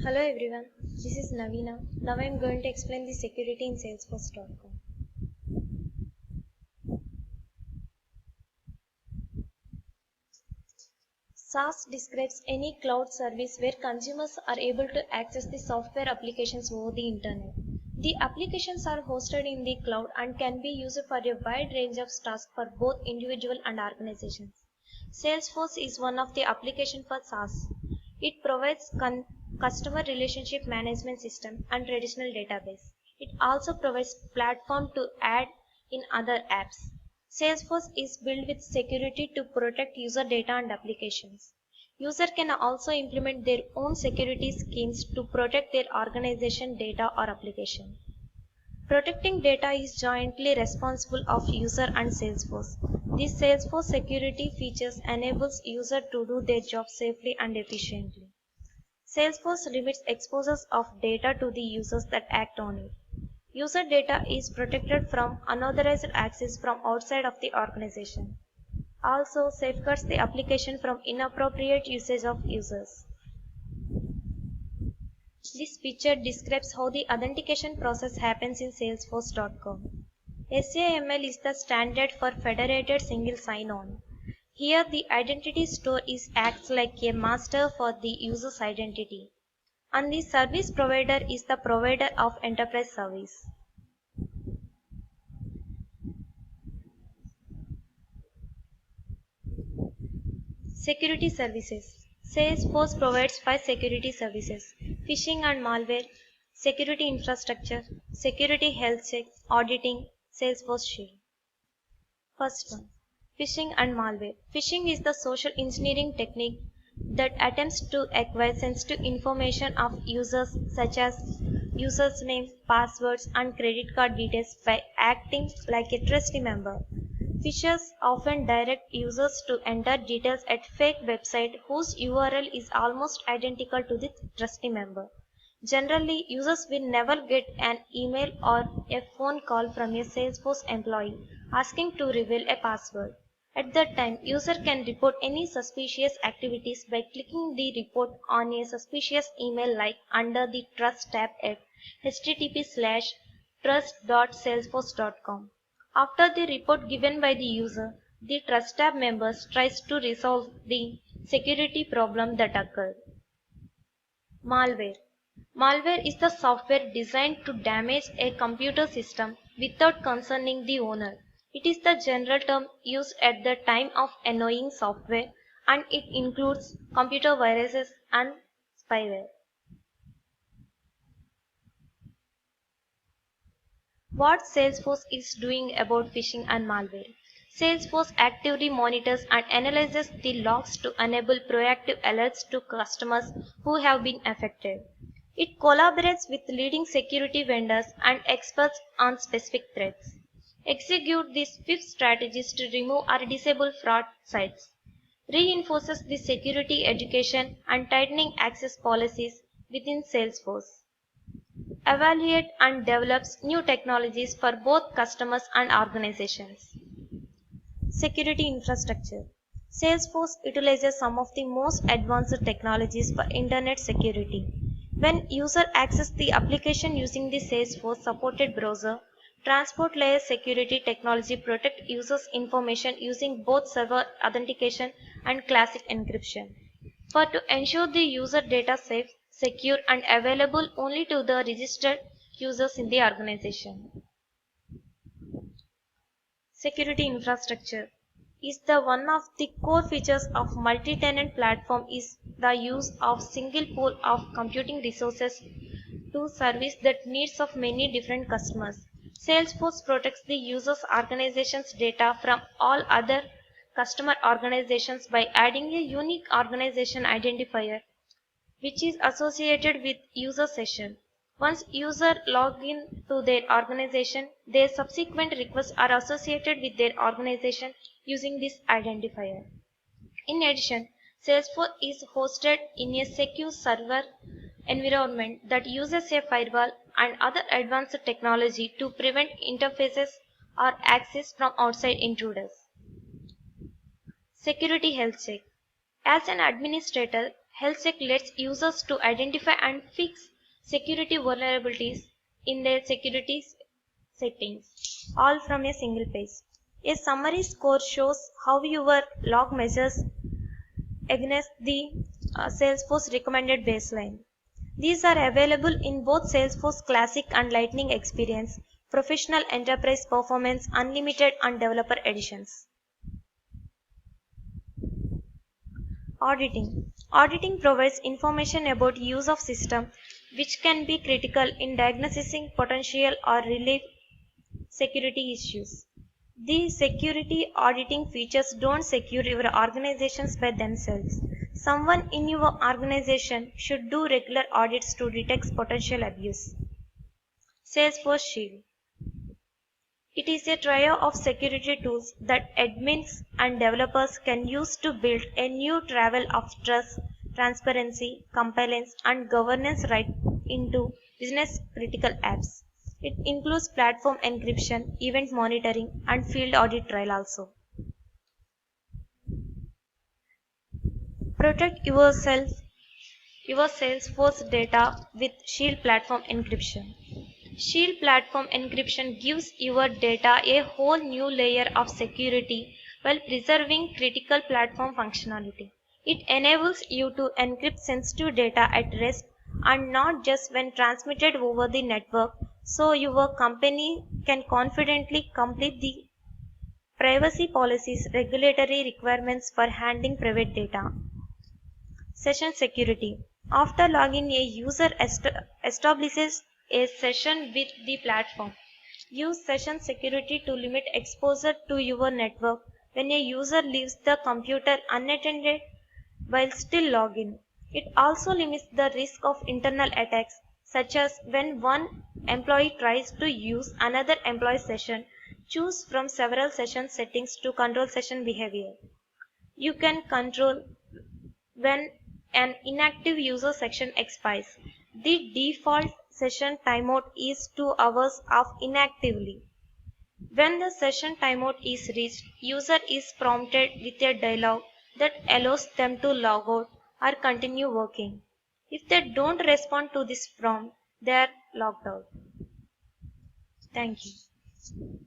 Hello everyone, this is Navina. Now I am going to explain the security in Salesforce.com. SaaS describes any cloud service where consumers are able to access the software applications over the internet. The applications are hosted in the cloud and can be used for a wide range of tasks for both individual and organizations. Salesforce is one of the applications for SaaS. It provides customer relationship management system and traditional database. It also provides platform to add in other apps. Salesforce is built with security to protect user data and applications. User can also implement their own security schemes to protect their organization data or application. Protecting data is jointly responsible of user and Salesforce. This Salesforce security features enables user to do their job safely and efficiently. Salesforce limits exposures of data to the users that act on it. User data is protected from unauthorized access from outside of the organization. Also safeguards the application from inappropriate usage of users. This picture describes how the authentication process happens in Salesforce.com. SAML is the standard for federated single sign-on. Here the identity store acts like a master for the user's identity, and the service provider is the provider of enterprise service. Security services. Salesforce provides 5 security services: phishing and malware, security infrastructure, security health check, auditing, Salesforce Shield. First one, phishing and malware. Phishing is the social engineering technique that attempts to acquire sensitive information of users such as users' name, passwords, and credit card details by acting like a trusty member. Phishers often direct users to enter details at fake website whose URL is almost identical to the trusty member. Generally, users will never get an email or a phone call from a Salesforce employee asking to reveal a password. At that time, user can report any suspicious activities by clicking the report on a suspicious email like under the Trust tab at http://trust.salesforce.com. After the report given by the user, the Trust tab members tries to resolve the security problem that occurred. Malware. Malware is the software designed to damage a computer system without concerning the owner. It is the general term used at the time of annoying software, and it includes computer viruses and spyware. What Salesforce is doing about phishing and malware. Salesforce actively monitors and analyzes the logs to enable proactive alerts to customers who have been affected. It collaborates with leading security vendors and experts on specific threats. Execute these 5 strategies to remove or disable fraud sites. Reinforces the security education and tightening access policies within Salesforce. Evaluate and develops new technologies for both customers and organizations. Security infrastructure. Salesforce utilizes some of the most advanced technologies for internet security. When user access the application using the Salesforce supported browser, transport layer security technology protect users' information using both server authentication and classic encryption. For to ensure the user data safe, secure and available only to the registered users in the organization. Security infrastructure is the one of the core features of multi-tenant platform is the use of single pool of computing resources to service the needs of many different customers. Salesforce protects the user's organization's data from all other customer organizations by adding a unique organization identifier which is associated with user session. Once user log in to their organization, their subsequent requests are associated with their organization using this identifier. In addition, Salesforce is hosted in a secure server environment that uses a firewall and other advanced technology to prevent interfaces or access from outside intruders. Security health check. As an administrator, HealthCheck lets users to identify and fix security vulnerabilities in their security settings, all from a single page. A summary score shows how your log measures against the Salesforce recommended baseline. These are available in both Salesforce Classic and Lightning Experience, Professional Enterprise Performance, Unlimited and Developer editions. Auditing. Auditing provides information about use of system which can be critical in diagnosing potential or relief security issues. These security auditing features don't secure your organizations by themselves. Someone in your organization should do regular audits to detect potential abuse. Salesforce Shield. It is a trio of security tools that admins and developers can use to build a new travel of trust, transparency, compliance, and governance right into business critical apps. It includes platform encryption, event monitoring, and field audit trail also. Protect your Salesforce data with Shield platform encryption. Shield platform encryption gives your data a whole new layer of security while preserving critical platform functionality. It enables you to encrypt sensitive data at rest and not just when transmitted over the network, so your company can confidently complete the privacy policies regulatory requirements for handling private data. Session security. After login, a user establishes a session with the platform. Use session security to limit exposure to your network when a user leaves the computer unattended while still logged in. It also limits the risk of internal attacks, such as when one employee tries to use another employee's session. Choose from several session settings to control session behavior. You can control when an inactive user session expires. The default session timeout is 2 hours of inactively. When the session timeout is reached, user is prompted with a dialog that allows them to log out or continue working. If they don't respond to this prompt, they are logged out. Thank you.